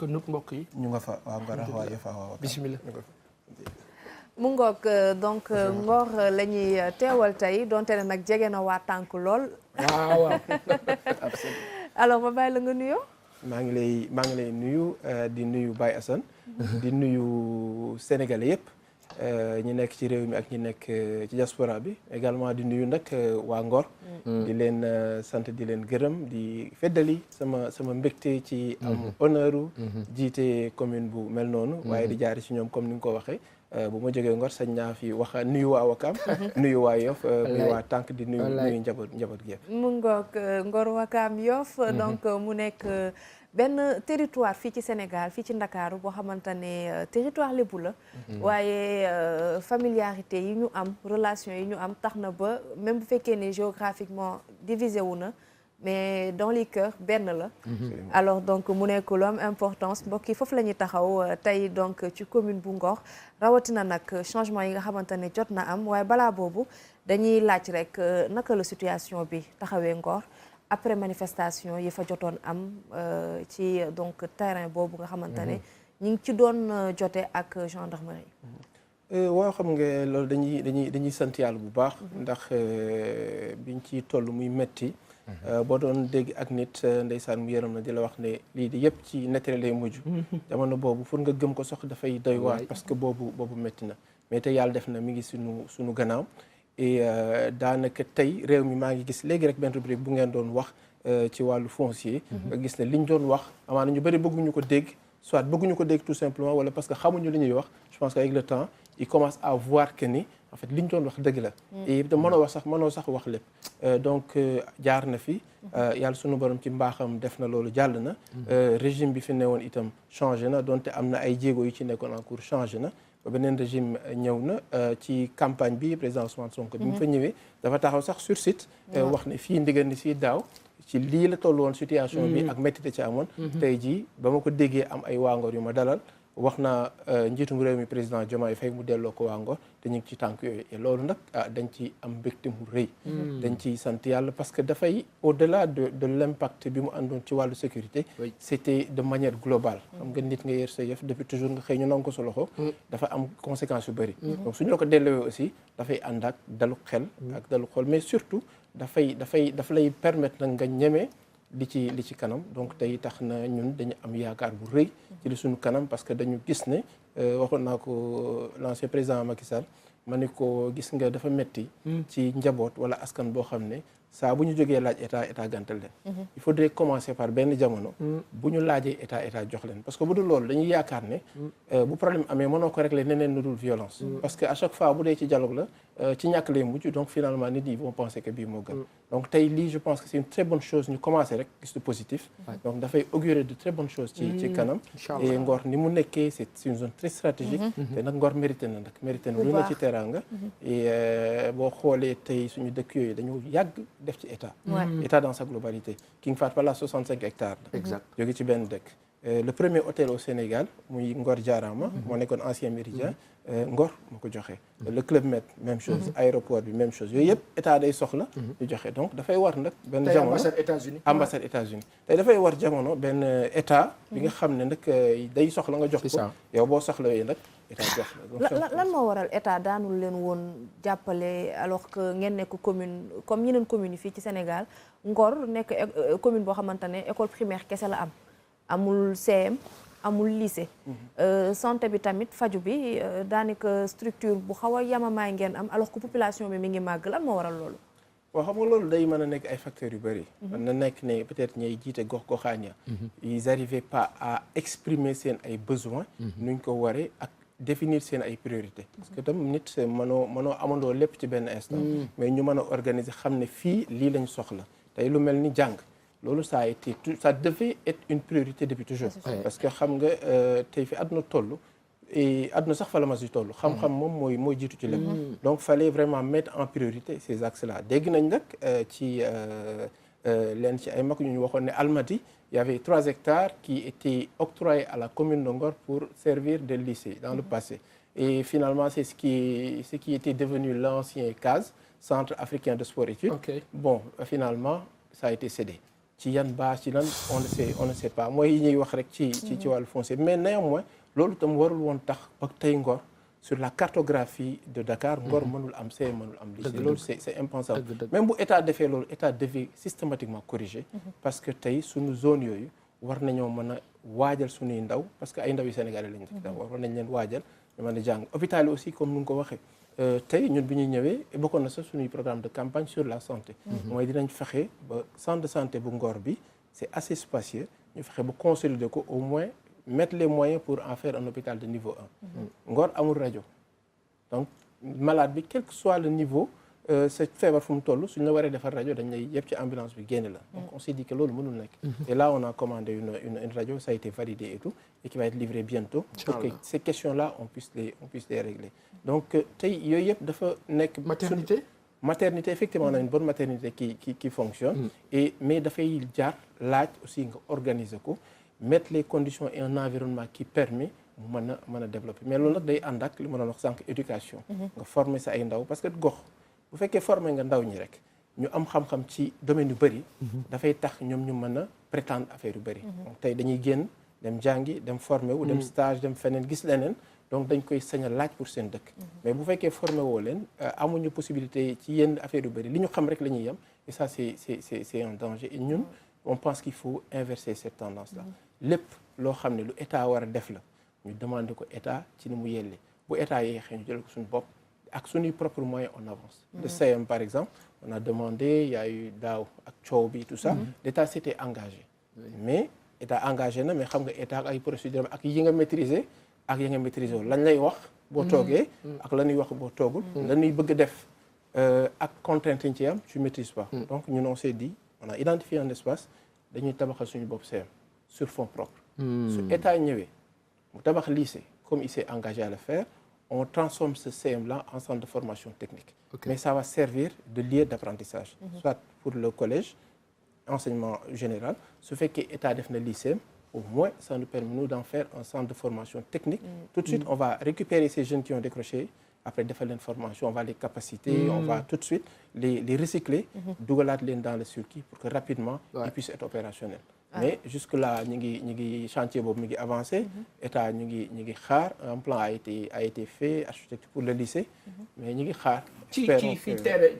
ko nupp mbokk yi. ñu nga fa waaw Ngor ak waa Yoff ak waa Wakaam. bismillah. mu ngoog donc Ngor la ñuy teewal tey donte ne nag jege na waa tànk lool. waaw. alors ma bàyyi la nga nuyoo. maa ngi lay nuyu di nuyu Baye Assane. di nuyu Sénégalais yëpp. ñi nekk ci réew mi ak ñi nekk ci diaspora bi également di nuyu nag waa Ngor. di leen sant di leen gërëm di feddali sama mbégte ci am honneur jiite commune bu mel noonu. waaye di jaari ci ñoom comme ni nga ko waxee. bu ma jógee Ngor sañ naa fi wax nuyu waa Wakaam. nuyu waa Yoff nuyu waa tànk di nuyu njaboot gi yëpp. mu ngoog Ngor Wakaam Yoff donc mu nekk benn territoire fii ci Sénégal fii ci Ndakaaru boo xamante ne territoire lébu la. waaye familiarité yi ñu am relation yi ñu am tax na ba même bu fekkee ne géographiquement divisé wu na mais dans les cœurs benn la. alors donc mu nekk lu am importance mbokk yi foofu la ñuy taxaw tey donc ci commune bu Ngor rawatina nag changement yi nga xamante ne jot na am waaye balaa boobu dañuy laaj rek naka la situation bi taxawee Ngor. après manifestation yi fa jotoon am ci donc terrain boobu nga xamante ne ñu ngi ci doon jote ak gendarmerie. waaw xam nga loolu dañuy sant yàlla bu baax. ndax biñ ci toll muy metti boo doon dégg ak nit ndeysaan mu yërëm na di la wax ne lii di yëpp ci nettali lay mujj. jamono boobu pour nga gëm ko sax dafay doy waar parce que boobu metti na mais te yàlla def na mi ngi sunu gannaaw. et daanaka tey réew mi maa ngi gis léegi rek benn rubrique bu ngeen doon wax ci wàllu foncier. nga gis ne liñ doon wax amaana ñu bëri bëgguñu ko dégg soit bëgguñu ko dégg tout simplement wala parce que xamuñu li ñuy wax je pense qu'avec le temps ils commencent à voir que ni en fait liñ doon wax dëgg la. et mënoo sax wax lépp. donc jaar na fi. yàlla sunu borom ci mbaaxam def na loolu jàll na. régime bi fi newoon itam changé na donte am na ay jéego yu ci nekkoon en cours changé na. ba beneen régime ñëw na ci campagne bi président Ousmane Sonko bi mu fa ñëwee dafa taxaw sax sur site wax ne fii ndiggante fii daaw ci lii la toll woon situation bi ak métti ci amoon tey jii ba ma ko déggee am ay waa Ngor yu ma dalal wax naa njiitum réew mi président Diomaye Faye mu delloo ko waa Ngor te ñu ngi ci tànk yooyu et loolu nag dañ ci am mbégte mu rëy dañ ciy sant yàlla parce que dafay au-delà de l'impact bi mu àndoon ci wàllu sécurité c'était de manière globale xam nga nit nga yer sa yëf depuis toujours nga xëy ñu nangu ko sa loxo dafa am conséquences yu bëri donc suñu la ko delloo aussi dafay ànd ak dalu xel ak dalu xol mais surtout dafa lay permettre nag nga ñeme li ci kanam donc tey tax na ñun dañu am yaakaar bu rëy ci li suñu kanam parce que dañu gis ne waxoon naa ko l'ancien président Macky Sall ma ne ko gis nga dafa metti ci njaboot wala askan boo xam ne saa bu ñu jógee laaj état gàntal leen il faudrait commencer par benn jamono bu ñu laajee état jox leen parce que bu dul loolu dañuy yaakaar ne bu problème amee mënoo ko régler neneen nu dul violence parce que à chaque fois bu dee ci dialogue la ci ñàkk lay mujj donc finalement nit ñi vont penser que bii moo gën donc tey lii je pense que c'est une très bonne chose ñu commencer rek gis lu positif donc dafay augurer de très bonnes choses ci kanam et Ngor ni mu nekkee c'est une zone très stratégique te nag Ngor mérité na lu ne ci teraanga et boo xoolee tey suñu dëkk yooyu dañu yàgg def ci état dans sa globalité King Fahd Palace 65 hectares la jóge ci benn dëkk le premier hôtel au Sénégal muy Ngor Jaarama moo nekkoon ancien Méridien Ngor moo ko joxe le Club Med même chose aéroport bi même chose yooyu yëpp état day soxla ñu joxe donc dafay war nag benn jamono ambassade États-Unis tey dafay war jamono benn état bi nga xam ne nag day soxla nga jox ko yow boo soxla yooyu nag état jox la lan moo waral état daanul leen woon jàppale alors que ngeen nekk commune comme yeneen communes yi fii ci Sénégal Ngor nekk commune boo xamante ne école primaire kese la am amul CM amul lycée santé bi tamit faju bi daanaka structure bu xaw a yamamaay ngeen am alors que population bi mi ngi màgg lan moo waral loolu waaw xam nga loolu day mën a nekk ay facteurs yu bëri mën na nekk ne peut-être ñay jiite gox-goxaan ya ils arrivaient pas à exprimer seen ay besoins nuñ ko waree ak définir seen ay priorités parce que tam nit mënoo amandoo lépp ci benn instant mais ñu mën a organiser xam ne fii lii lañ soxla tey lu mel ni jàng loolu ça devait être une priorité depuis toujours parce que xam nga tey fi àdduna toll et àdduna sax fa la mas di toll xam-xam moom mooy jiitu ci lépp donc fallait vraiment mettre en priorité ces axes là dégg nañ nag ci leen ci ay mag ñu waxoon ne Almadies il y avait 3 hectares qui étaient octroyés à la commune de Ngor pour servir de lycée dans le passé et finalement c'est ce qui était devenu l'ancien CAS Centre africain de sport études bon finalement ça a été cédé ci yan base ci lan on ne sait pas mooy yi ñuy wax rek ci wàllu foncier mais néanmoins loolu tam warul woon tax ba tey Ngor sur la cartographie de Dakar Ngor mënul am CEM mënul am lycée loolu c'est impensable même bu état defee loolu état devait systématiquement corriger parce que tey suñu zone yooyu war nañoo mën a waajal suñuy ndaw parce que ay ndaw yu Sénégalais lañu war nañ leen waajal ñu mën a jàng hôpital yi aussi comme nu nga ko waxee tey ñun bi ñuy ñëwee bokkoon na sax suñuy programme de campagne sur la santé mooy dinañ fexe ba centre de santé bu Ngor bi c'est assez spacieux ñu fexe ba consolider ko au moins mettre les moyens pour en faire un hôpital de niveau 1 Ngor amul rajo donc malade bi quel que soit le niveau sa feebar fu mu toll suñu la waree defar rajo dañ lay yëpp ci ambulance bi génne la donc on s'est dit que loolu mënul nekk et là on a commandé une radio ça a été validé et tout et qui va être livré bientôt pour que ces questions là on puisse les régler donc tey yooyu yëpp dafa nekk maternité effectivement on a une bonne maternité qui fonctionne et mais dafay jaar laaj aussi nga organiser ko mettre les conditions et un environnement qui permet mu mën a développer mais loolu nag day ànd ak li ma doon wax sànq éducation nga former sa ay ndaw parce que gox bu fekkee former nga ndaw ñi rek ñu am xam-xam ci domaine yu bëri dafay tax ñoom ñu mën a prétendre affaire yu bëri donc tey dañuy génn dem jàngi dem former wu dem stage dem feneen gis leneen donc dañ koy sañ a laaj pour seen dëkk mais bu fekkee formé woo leen amuñu possibilité ci yenn affaire yu bëri li ñu xam rek la ñuy yem et ça c'est un danger et ñun on pense qu'il faut inverser cette tendance là lépp loo xam ne lu état war a def la ñu demander ko état ci ni mu yellee bu état yeexee ñu jël ko suñu bopp ak suñuy propre moyen on avance le CM par exemple on a demandé il y a eu daaw ak coow bi tout ça l'état s'était engagé mais état engagé na mais xam nga état ay procédure ak yi nga maîtriser ak yi nga maîtriser wu lañ lay wax boo toogee ak la ñuy wax boo toogul la ñuy bëgg def ak contrainte yi ci am tu maîtrises pas donc ñun on s'est dit on a identifié un espace dañuy tabaxal suñu bopp CM sur fonds propres su état ñëwee mu tabax lycée comme il s'est engagé à le faire on transforme ce CM-là en centre de formation technique mais ça va servir de lieu d'apprentissage soit pour le collège enseignement général su fekkee état def na lycée au moins ça nous permet nous d'en faire un centre de formation technique tout de suite on va récupérer ces jeunes qui ont décroché après defal leen formation on va les capaciter on va tout de suite les recycler dugalaat leen dans le circuit pour que rapidement ils puissent être opérationnels mais jusque là ñu ngi chantier boobu mi ngi avancé état ñu ngi xaar un plan a été fait architecture pour le lycée mais ñu ngi xaar ci fii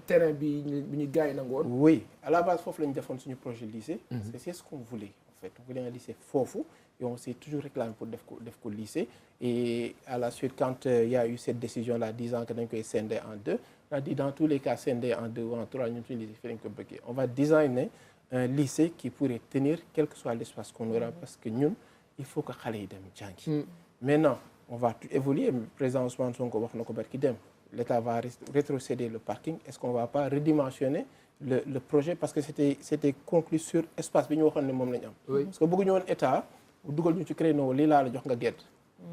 terrain bi ñu gars yi nangoon oui à la base foofu la ñu defoon suñu projet lycée parce que c'est ce qu'on voulait en fait on voulait un lycée foofu et on s'est toujours réclamé pour def ko lycée et à la suite quand il y a eu cette décision là disant que dañ koy scinder en deux on a dit dans tous les cas scinder en deux ou en trois ñun suñu lycée fi lañ ko bëggee on va designer un lycée qui pourrait tenir quel que soit l'espace qu'on aura parce que ñun il faut que xale yi dem jàngi maintenant on va évoluer président Ousmane Sonko wax na ko barki dem l'État va rétrocéder le parking est-ce qu'on va pas redimensionner le projet parce que c'était conclu sur espace bi ñu waxoon ne moom la ñu am parce que bëgguñu woon état dugal ñu ci créneau lii laa la jox nga gedd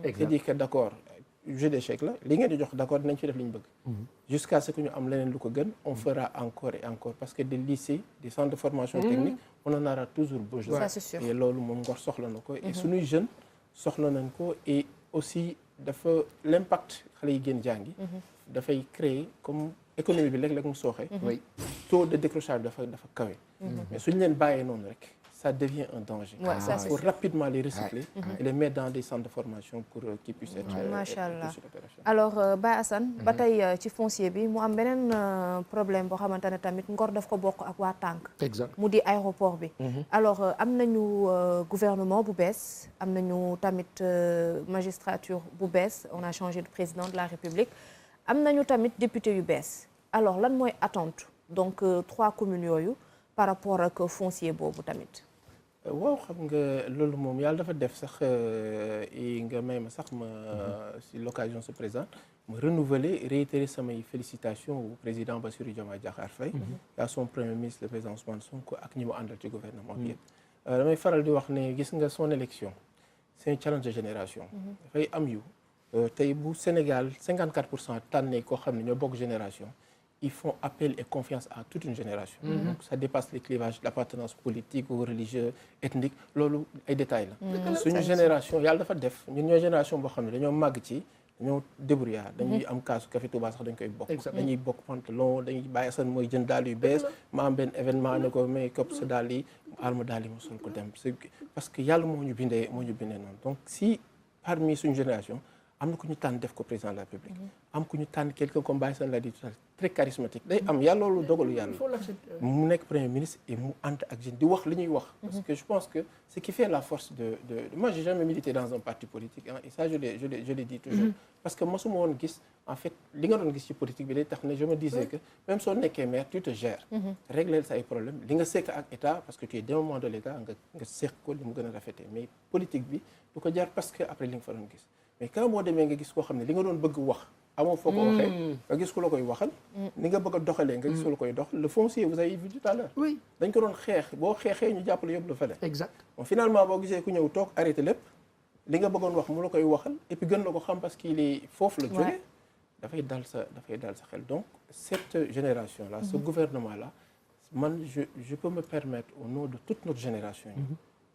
c'est dit que d'accord jeu d'échec la li ngeen di jox d'accord dinañ fi def li ñu bëgg jusqu'à ce que ñu am leneen lu ko gën on fera encore et encore parce que des lycées des centres de formation technique on en aura toujours besoin ça c'est sûr et loolu moom Ngor soxla na ko et suñuy jeunes soxla nañ ko et aussi dafa l'impact xale yi génn jàngi dafay créer comme économie bi léeg-léeg mu sooxee taux de décrochage dafa kawe mais suñu leen bàyyee noonu rek ça devient un danger. Il faut rapidement les recycler et les mettre dans des centres de formation pour qu'ils puissent être opérationnels. Alors Baye Assane ba tey ci foncier bi mu am beneen problème boo xamante ne tamit Ngor daf ko bokk ak waa Tànk mu di aéroport bi alors am nañu gouvernement bu bees am nañu tamit magistrature bu bees on a changé de président de la République am nañu tamit député yu bees alors lan mooy attente donc 3 communes yooyu par rapport ak foncier boobu tamit waaw xam nga loolu moom yàlla dafa def sax nga may ma sax ma si l'occasion se présente ma renouveler réitérer samay félicitations au président Bassirou Diomaye Diakhar Faye à son premier ministre le président Ousmane Sonko ak ñi mu àndal ci gouvernement bi yëpp damay faral di wax ne gis nga son élection c'est un challenge de génération dafay am yu tey bu Sénégal 54% tànnee koo xam ne ñoo bokk génération ils font appel et confiance à toute une génération. Donc ça dépasse les clivages d'appartenance politique ou religieux, ethnique. loolu ay détails la. suñu génération yàlla dafa def ñun ñooy génération boo xam ne dañoo màgg ci dañoo débrouillard dañuy am kaasu café Touba sax dañ koy bokk dañuy bokk pantalon dañuy bàyyi Assane mooy jënd daal yu bees ma am benn événement ne ko mais kopp sa daal yi alma daal yi ma sol ko dem parce que yàlla moo ñu bindee noonu donc si parmi suñu génération am na ku ñu tànn def ko président de la République am ku ñu tànn quelqu'un comme Baye Sane l'a dit tout à l'heure très charismatique day am yàlla loolu dogalu yàlla mu nekk premier ministre et mu ànd ak jeune di wax li ñuy wax parce que je pense que ce qui fait la force de moi j'ai jamais milité dans un parti politique et ça je l'ai dit toujours parce que mosuma woon gis en fait li nga doon gis ci politique bi day tax ne je me disais que même soo nekkee maire tu te gères régler sa ay problème li nga sekk ak état parce que tu es démembre de l'état nga sekk ko li mu gën a rafetee mais politique bi du ko jar parce que après li nga fa doon gis mais quand boo demee nga gis koo xam ne li nga doon bëgg wax amoo foo ko waxee nga gis ku la koy waxal ni nga bëgg a doxalee nga gis ku la koy dox le foncier vous avez vu tout à l'heure oui dañ ko doon xeex boo xeexee ñu jàppale yóbbu la fële exact bon finalement boo gisee ku ñëw toog arrêté lépp li nga bëggoon wax mu la koy waxal et puis gën la ko xam parce qu'il est foofu la jógee dafay dal sa xel donc cette génération là ce gouvernement là man je peux me permettre au nom de toute notre génération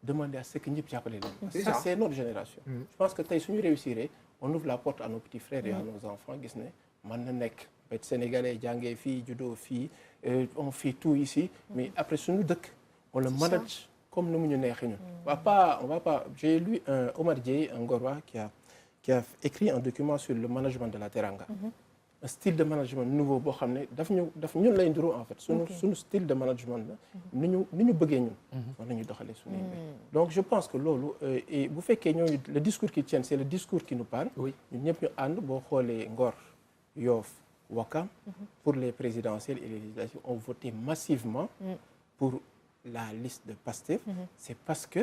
demander à ce que ñëpp jàppale leen parce que c'est notre génération je pense que tey suñu réussir on ouvre la porte à nos petits frères et à nos enfants gis ne mën na nekk bet sénégalais jàngee fii juddoo fii on fait tout ici mais après suñu dëkk on le manage comme ni mu ñu neexee ñun on va pas j'ai lu Omar Dieye un Ngorois qui a écrit un document sur le management de la teranga un style de management nouveau boo xam ne daf ñun lay nduru en fait suñu style de management la ni ñu bëggee ñun war nañu doxalee suñu donc je pense que loolu et bu fekkee ñooñu le discours qui tient c'est le discours qui nous parle ñun ñëpp ñu ànd boo xoolee Ngor Yoff Ouakam pour les présidentielles et les législatives ont voté massivement pour la liste de Pastef c'est parce que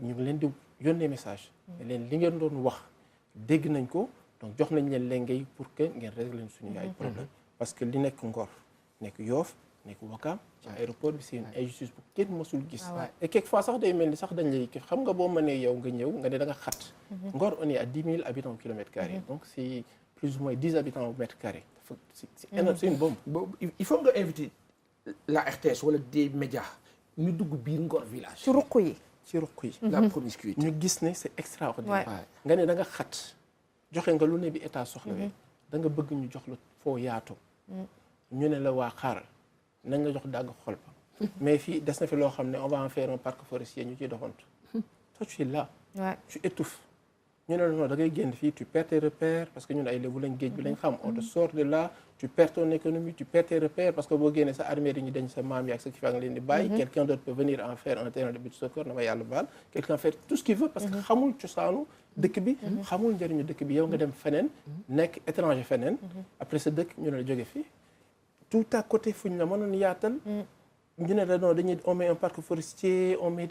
ñu ngi leen di yónnee message leen li ngeen doon wax dégg nañ ko donc jox nañ leen lengay pour que ngeen régler leen suñu ay problème parce que li nekk Ngor nekk Yoff nekk Ouakam ci aéroport bi c'est une injustice bu kenn mësul gis et quelquefois sax day mel ni sax dañ lay xam nga boo mënee yow nga ñëw nga ne da nga xat Ngor on est à 10 000 habitants au kilomètre carré donc c'est plus ou moins 10 habitants au mètre carré c'est énorme c'est une bombe il faut nga inviter la RTS wala des médias ñu dugg biir Ngor village ci ruq yi la promiscuité ñu gis ne c'est extraordinaire nga ne da nga xat joxe nga lu ne bi état soxlawee da nga bëgg ñu jox la foo yaatu ñu ne la waa xaaral nañ la jox dagg xol ba mais fii des na fi loo xam ne on va en faire un parc forestier ñu ciy doxantu toi tu es là tu étouffes ñu ne la non da ngay génn fii tu perds tes repères parce que ñun ay lébu lañ géej bi lañ xam on te sort de là tu perds ton économie tu perds tes repères parce que boo génnee sa armée yi ñu dañ sa maam yi ak sa kii fa nga leen di bàyyi quelqu'un d'autre peut venir en faire un terrain de but soccer na ma yàlla baal quelqu'un fait tout ce qu'il veut parce que xamul cosaanu dëkk bi xamul njëriñu dëkk bi yow nga dem feneen nekk étranger feneen après sa dëkk ñu ne la jóge fii tout à côté fu ñu la mënoon yaatal ñu ne la non dañuy on met un parc forestier on met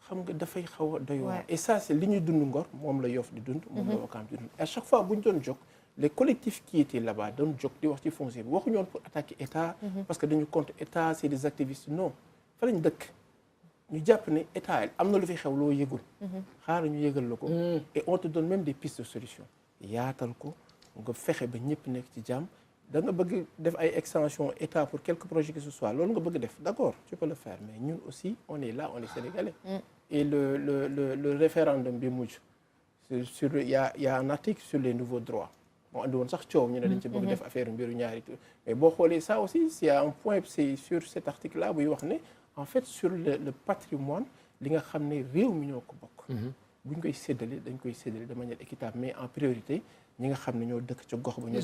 xam nga dafay xaw a doy waar et ça c'est li ñuy dund Ngor moom la Yoff di dund moom la Ouakam di dund à chaque fois bu ñu doon jóg les collectifs qui étaient là-bas doon jóg di wax ci foncier bi waxuñu woon pour attaquer état parce que dañu contre état c'est des activistes non fa lañ dëkk ñu jàpp ne état am na lu fi xew loo yëgul xaaral ñu yëgal la ko et on te donne même des pistes de solution yaatal ko nga fexe ba ñëpp nekk ci jàmm da nga bëgg def ay extension état pour quelque projet que ce soit loolu nga bëgg def d'accord tu peux le faire mais ñun aussi on est là on est sénégalais et le référendum bi mujj sur il y a un article sur les nouveaux droits moo andi woon sax coow ñu ne dañ ci bëgg def affaire mbiru ñaari mais boo xoolee ça aussi c'est un point c'est sur cet article là buy wax ne en fait sur le patrimoine li nga xam ne réew mi ñoo ko bokk buñ koy séddale dañ koy séddale de manière équitable mais en priorité ñi nga xam ne ñoo dëkk ca gox ba ñoo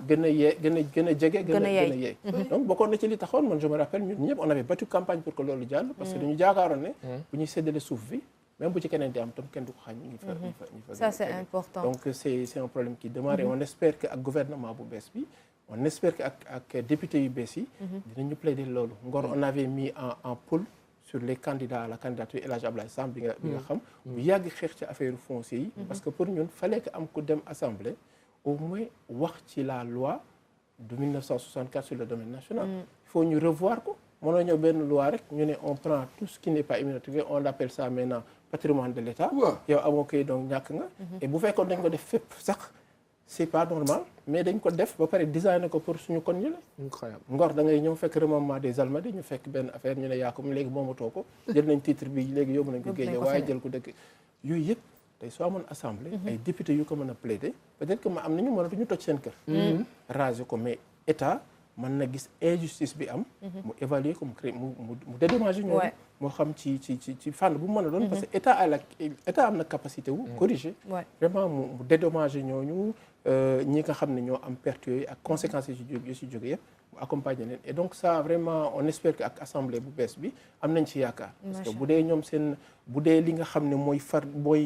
gën a yee gën a jege gën a yee donc bokkoon na ci li taxoon man je me rappelle ñun ñëpp on avait battu campagne pour que loolu jàll parce que dañu jaakaaroon ne bu ñuy séddale suuf bi même bu ci keneen di am tam kenn du ko xañ ñi fa ça c'est important donc c'est un problème qui demeure et on espère que ak gouvernement bu bees bi on espère que ak député yu bees yi dinañu plaider loolu Ngor on avait mis en poule sur les candidats à la candidature El Hadj Abdoulaye Samb bi nga xam bu yàgg xeex ci affaire foncier yi parce que pour ñun fallait que am ku dem assemblée au moins wax ci la loi de 1964 sur le domaine national il faut ñu revoir ko mënoo ñëw benn loi rek ñu ne on prend tout ce qui n'est pas immatriculé on appelle ça maintenant patrimoine de l'État yow amoo koy donc ñàkk nga et bu fekkoon dañ ko def fépp sax c'est pas normal mais dañ ko def ba pare designé ko pour suñu kon ñu la incroyable Ngor da ngay ñëw fekk remontement des Almadies ñu fekk benn affaire ñu ne yaa ko léegi moomatoo ko jël nañ titre bi léegi yóbbu nañ ko géej waaye jël ko dëkk yooyu yëpp tey soo amoon assemblée. ay députés yu ko mën a plaider peut-être que am nañu mënatuñu toj seen kër. raser ko mais état mën na gis injustice bi am. mu évaluer ko mu créer mu dédommager ñooñu. moo xam ci fànn bu mu mën a doon. parce que état am na capacité wu. corriger vraiment mu dédommager ñooñu ñi nga xam ne ñoo am perte yooyu ak conséquences yu si jóge yëpp. accompagner leen et donc ça vraiment on espère que ak assemblée bu bees bi am nañ ci yaakaar. parce que bu dee ñoom bu dee li nga xam ne mooy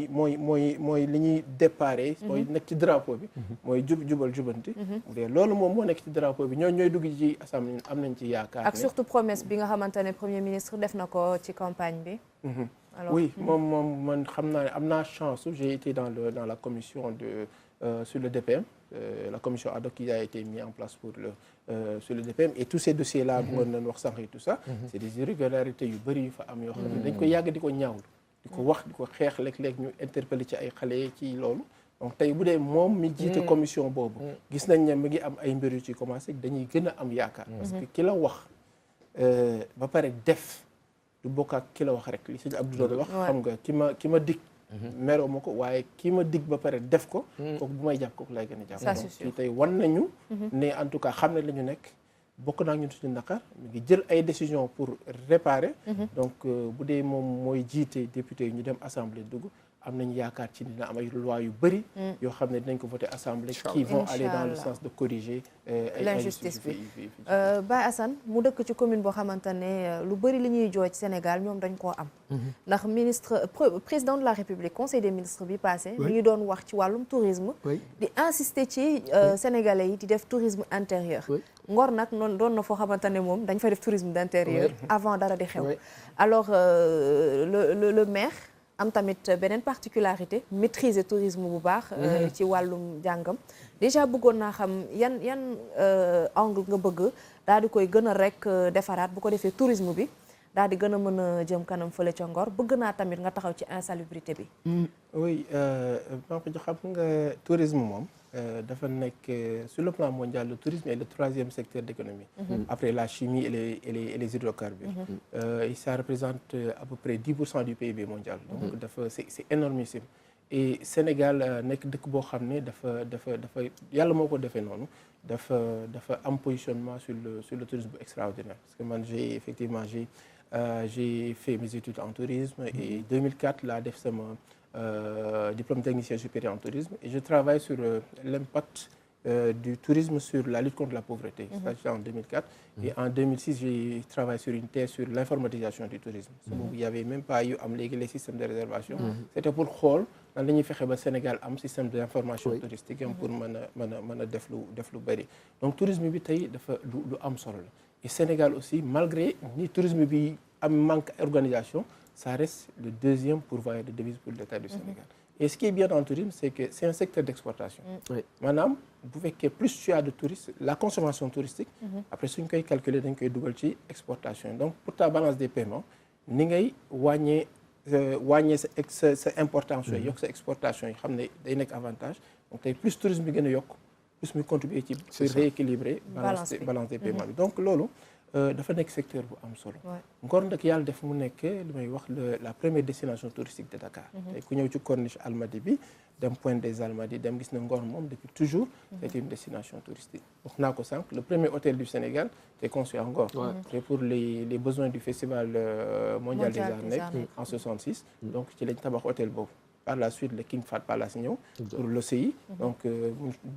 mooy li ñuy déparé. mooy nekk ci drapeau bi. mooy jubal jubanti. bu dee loolu moom moo nekk ci drapeau bi ñooy dugg ci assemblée am nañ ci yaakaar. ak surtout promesse bi nga xamante ne premier ministre def na ko ci campagne bi. alors oui moom man xam naa ne am naa chance j'ai été dans la commission sur le DPM. La commission ad hoc qui a été mise en place sur le DPM et tous ces dossiers là bu ngoon nañ wax sànq et tout ça c'est des irrégularités yu bëri yu fa am yoo xam ne dañ ko yàgg di ko ñaawlu di ko wax di ko xeex léeg-léeg ñu interpellé ci ay xale ci loolu donc tey bu dee moom mi jiite commission boobu gis nañ ne mi ngi am ay mbir yu ci commencé dañuy gën a am yaakaar parce que ki la wax ba pare def du bokk ak ki la wax rek li sëñ Abdou doon wax xam nga ki ma dig meroo ma ko waaye kii ma dig ba pare def ko kooku bu may jàpp kooku lay gën a jàpp donc kii tey wan nañu ne en tout cas xam ne la ñu nekk bokk naa ñun suñu naqar mi ngi jël ay décisions pour réparer donc bu dee moom mooy jiite député yi ñu dem assemblée dugg am nañu yaakaar ci dina am ay loi yu bëri yoo xam ne dinañ ko voter assemblée qui vont aller dans le sens de corriger l'injustice bi Baye Assane mu dëkk ci commune boo xamante ne lu bëri li ñuy jooy ci Sénégal ñoom dañ koo am ndax président de la République conseil des ministres bi passé mi ngi doon wax ci wàllum tourisme di insister ci sénégalais yi di def tourisme intérieur Ngor nag noonu doon na foo xamante ne moom dañ fa def tourisme d'intérieur avant dara di xew alors le maire am tamit beneen particularité maîtriser tourisme bu baax ci wàllum jàngam déjà bëggoon naa xam yan angle nga bëgg daal di koy gën a rek defaraat bu ko defee tourisme bi daal di gën a mën a jëm kanam fële ca Ngor bëgg naa tamit nga taxaw ci insalubrité bi oui maa ko jox xam nga tourisme moom dafa nekk sur le plan mondial le tourisme est le troisième secteur d'économie après la chimie et les hydrocarbures et ça représente à peu près 10% du PIB mondial donc dafa c'est énormissime et Sénégal nekk dëkk boo xam ne dafa yàlla moo ko defee noonu dafa am positionnement sur le tourisme extraordinaire parce que man j'ai fait mes études en tourisme et 2004 laa def sama diplôme technicien supérieur en tourisme et je travaille sur l'impact du tourisme sur la lutte contre la pauvreté. Ça en 2004 et en 2006 j'ai travaillé sur une thèse sur l'informatisation du tourisme. Il y avait même pas eu am léegi les systèmes de réservation. C'était pour xool nan la ñuy fexe ba Sénégal am système d'information touristique am pour mën a def lu bari. Donc tourisme bi tey dafa lu am solo la et Sénégal aussi malgré ni tourisme bi am manque organisation ça reste le deuxième pourvoyeur de devises pour l'État du Sénégal. Et ce qui est bien dans le tourisme, c'est que c'est un secteur d'exportation. Maanaam bu fekkee plus tu as de touristes, la consommation touristique, après suñ koy calculer dañ koy dugal ci exportation. Donc pour ta balance des paiements, ni ngay wàññee sa importation yi yokk sa exportation yi xam ne day nekk avantage. Donc tey plus tourisme bi gën a yokk, plus muy contribuer ci pour rééquilibrer balance des paiements bi. Donc loolu dafa nekk secteur bu am solo. Ngor nag yàlla def mu nekk li may wax la première destination touristique de Dakar. tey ku ñëw ci corniche Almadies bi dem Pointe des Almadies dem gis na Ngor moom depuis toujours c'est une destination touristique. wax naa ko sànq le premier hôtel du Sénégal est construit à Ngor. c'est pour les besoins du festival mondial des arts nègres en 66. donc ci lañ tabax hôtel boobu. par la suite le King Fahd Palace ñëw pour l'OCI. donc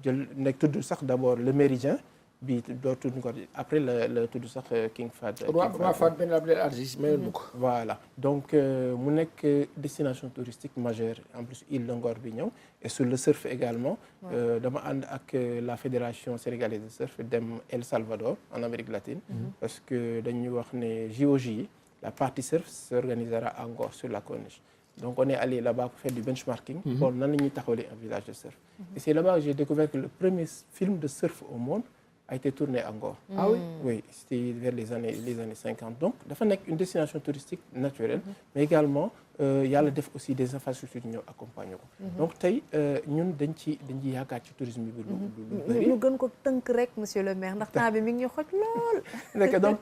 jël nekk tudd sax d'abord le Méridien. bi doo tudd Ngor après la tudd sax King Fahd. Roi Fahd Ben Abdelaziz mayoon bu ko. voilà donc mu nekk destination touristique majeure en plus île de Ngor bi ñëw et sur le surf également. dama ànd ak la fédération sénégalaise de surf dem El Salvador en Amérique latine. parce que dañuy wax ne JOJ yi la partie surf s'organisera à Ngor sur la corniche. donc on est allé là-bas pour faire du benchmarking. bon nan la ñuy taxawalee un village de surf. et c'est là-bas que j'ai découvert que le premier film de surf au monde a été tourné à Ngor. Ah oui? Oui, c'était vers les années 50. Donc, dafa nekk une destination touristique naturelle, mais également yàlla def aussi des infrastructures ñëw accompagner ko. donc tey ñun dañ ci yaakaar ci tourisme bi lu bëri. ñu gën ko tënk rek monsieur le maire ndax temps bi mi ngi ñu xoj lool.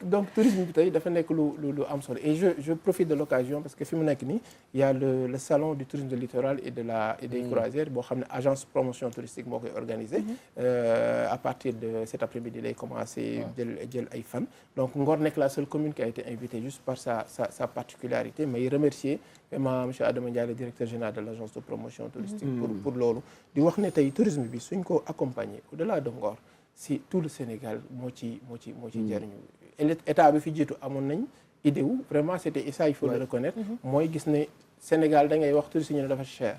donc tourisme bi tey dafa nekk lu am solo et je profite de l'occasion parce que fi mu nekk nii il y a le salon du tourisme de littoral et des croisières boo xam ne agence promotion touristique moo koy organisé. à partir de cet après-midi lay commencé jël ay fan. donc Ngor nekk la seule commune qui a été invitée juste par sa particularité may remercier vraiment monsieur Adama Ndiaye le directeur général de l'agence de promotion touristique pour loolu di wax ne tey tourisme bi suñ ko accompagner au-delà de Ngor si tout le Sénégal moo ci jariñu état bi fi jiitu amoon nañ idée wu vraiment c'était ça il faut le reconnaître mooy gis ne Sénégal da ngay wax tourisme ñu ne dafa cher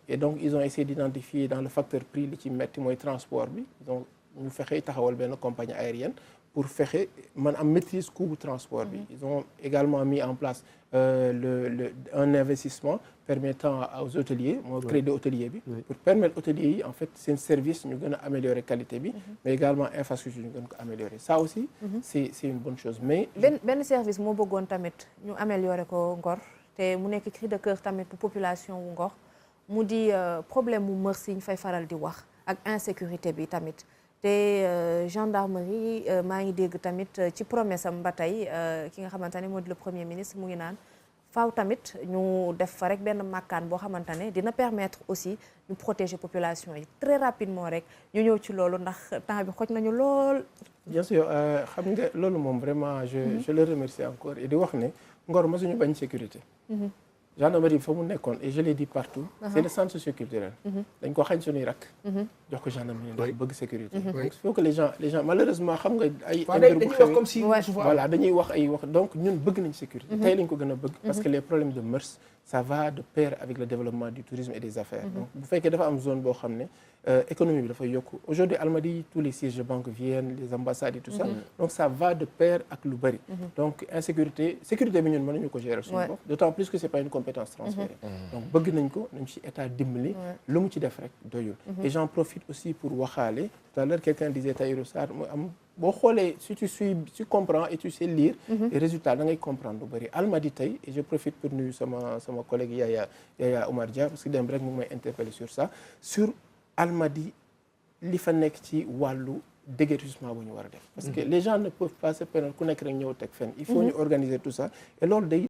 et donc ils ont essayé d'identifier dans le facteur prix li ci metti mooy transport bi donc ñu fexe taxawal benn compagnie aérienne pour fexe man am maîtrise coût transport bi. Ils ont également mis en place un investissement permettant aux hôteliers mooy crédit hôtelier bi pour permettre hôteliers yi en fait seen service ñu gën a améliorer qualité bi mais également infrastructure ñu gën ko améliorer ça aussi c'est une bonne chose mais benn service moo bëggoon tamit ñu améliorer ko Ngor te mu nekk cri de cœur tamit pour population wu Ngor mu di problème mu mœurs yi ñu fay faral di wax ak insécurité bi tamit te gendarmerie maa ngi dégg tamit ci promesse am ba tey ki nga xamante ne moo di le premier ministre mu ngi naan faaw tamit ñu def fa rek benn makkaan boo xamante ne dina permettre aussi ñu protéger population yi très rapidement rek ñu ñëw ci loolu ndax temps bi xoj nañu lool. bien sûr xam nga loolu moom vraiment je le remercie encore et di wax ne Ngor mësuñu bañ sécurité. gendarmerie fa mu nekkoon et je l'ai dit partout. c'est le centre socioculturel. dañ ko xañ suñuy rakk. jox ko gendarmerie ndax bëgg sécurité. il faut que les gens malheureusement xam nga ay. dañuy wax comme si voilà dañuy wax ay wax donc ñun bëgg nañ sécurité. tey lañ ko gën a bëgg. parce que les problèmes de mœurs ça va de pair avec le développement du tourisme et des affaires. donc bu fekkee dafa am zone boo xam ne économie bi dafay yokku aujourd'hui Almadies tous les sièges de banque viennent les ambassades et tout ça. donc ça va de pair ak lu bëri. donc sécurité bi ñun mënuñu ko gérer suñu bopp. d'autant plus que c'est pas une compétence transférée. donc bëgg nañ ko nañ ci état dimbali. lu mu ci def rek doyul. et j'en profite aussi pour waxaale tout à l'heure quelqu'un disait Tahirou Sarr mu am boo xoolee si tu comprends et tu sais lire. les résultats da ngay comprendre lu bëri Almadies tey et je profite pour nuyu sama collègue Yaya Omar Dia parce que dem rek mu may interpeller sur ça sur Almadies li fa nekk ci wàllu déguerpissement bu ñu war a def. parce que les gens ne peuvent pas se permettre ku nekk rek ñëw teg fenn. il faut ñu organiser tout ça et loolu day